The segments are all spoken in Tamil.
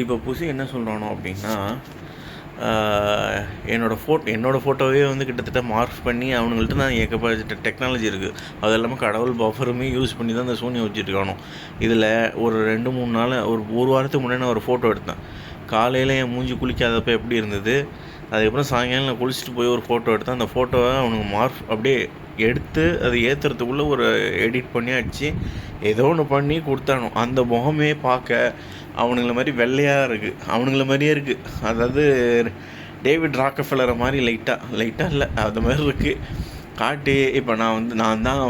இப்போ புசி என்ன சொல்கிறானோ அப்படின்னா, என்னோடய ஃபோட்டோவே வந்து கிட்டத்தட்ட மார்க் பண்ணி அவனுங்கள்ட்ட தான் ஏகப்பட்ட டெக்னாலஜி இருக்குது. அது இல்லாமல் கடவுள் பஃபருமே யூஸ் பண்ணி தான் அந்த சோனியை வச்சுருக்கானோ. இதில் ஒரு 2-3 நாள் ஒரு வாரத்துக்கு முன்னாடி நான் ஒரு ஃபோட்டோ எடுத்தேன். காலையில் என் மூஞ்சி குளிக்காதப்போ எப்படி இருந்தது, அதுக்கப்புறம் சாயங்காலம் நான் குளிச்சுட்டு போய் ஒரு ஃபோட்டோ எடுத்தேன். அந்த ஃபோட்டோவை அவனுங்க மார்க் அப்படியே எடுத்து அதை ஏற்றுறதுக்குள்ளே ஒரு எடிட் பண்ணி அடித்து ஏதோ ஒன்று பண்ணி கொடுத்தானோ. அந்த முகமே பார்க்க அவனுங்கள மாதிரி வெள்ளையாக இருக்குது, அவனுங்கள மாதிரியே இருக்குது. அதாவது டேவிட் ராக்கஃபெல்லரை மாதிரி லைட்டாக இல்லை அது மாதிரி இருக்குது. காட்டி இப்போ நான் தான்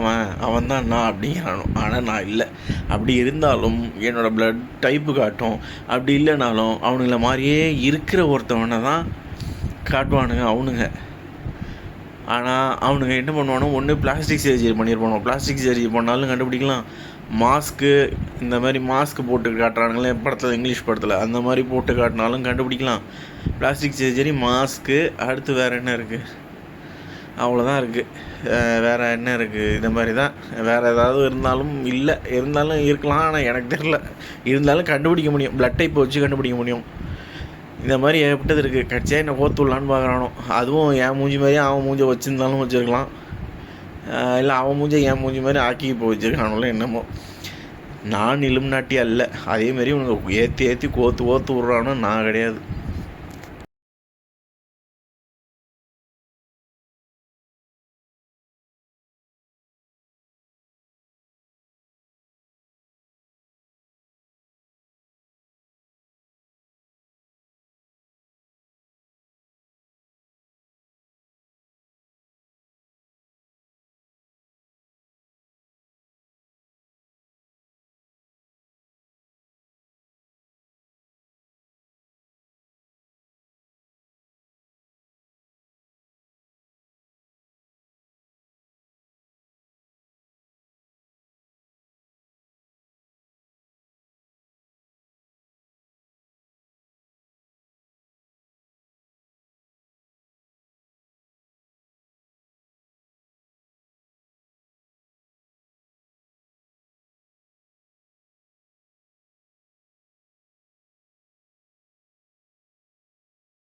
அவன் தான் நான் அப்படிங்கிறானோ. ஆனால் நான் இல்லை. அப்படி இருந்தாலும் என்னோடய ப்ளட் டைப்பு காட்டும். அப்படி இல்லைனாலும் அவனுங்கள மாதிரியே இருக்கிற ஒருத்தவனை தான் காட்டுவானுங்க அவனுங்க. ஆனால் அவனுங்க என்ன பண்ணுவானோ, ஒன்று பிளாஸ்டிக் சர்ஜரி பண்ணியிருப்பானோ. பிளாஸ்டிக் சர்ஜரி பண்ணாலும் கண்டுபிடிக்கலாம். மாஸ்க்கு இந்த மாதிரி மாஸ்க் போட்டு காட்டுறானுங்களே படத்தில், இங்கிலீஷ் படத்தில் அந்த மாதிரி போட்டு காட்டினாலும் கண்டுபிடிக்கலாம். பிளாஸ்டிக் சர்ஜரி, மாஸ்க்கு, அடுத்து வேறு என்ன இருக்குது? அவ்வளோதான் இருக்குது. வேறு என்ன இருக்குது? இந்த மாதிரி தான். வேறு ஏதாவது இருந்தாலும் இருக்கலாம். ஆனால் எனக்கு தெரில. இருந்தாலும் கண்டுபிடிக்க முடியும். ப்ளட் டைப்பை வச்சு கண்டுபிடிக்க முடியும். இந்த மாதிரி ஏற்பட்டது இருக்குது. கட்சியாக என்னை கோத்துடலான்னு பார்க்குறானோ. அதுவும் என் மூஞ்சி மாதிரியே அவன் மூஞ்சை வச்சுருந்தாலும் வச்சுருக்கலாம். இல்லை அவன் மூஞ்சை என் மூஞ்சி மாதிரி ஆக்கி இப்போ வச்சுருக்கானோ என்னமோ. நான் இலுமினாட்டி அல்ல. அதேமாரி உனக்கு ஏற்றி கோத்து விட்றானோ நான் கிடையாது.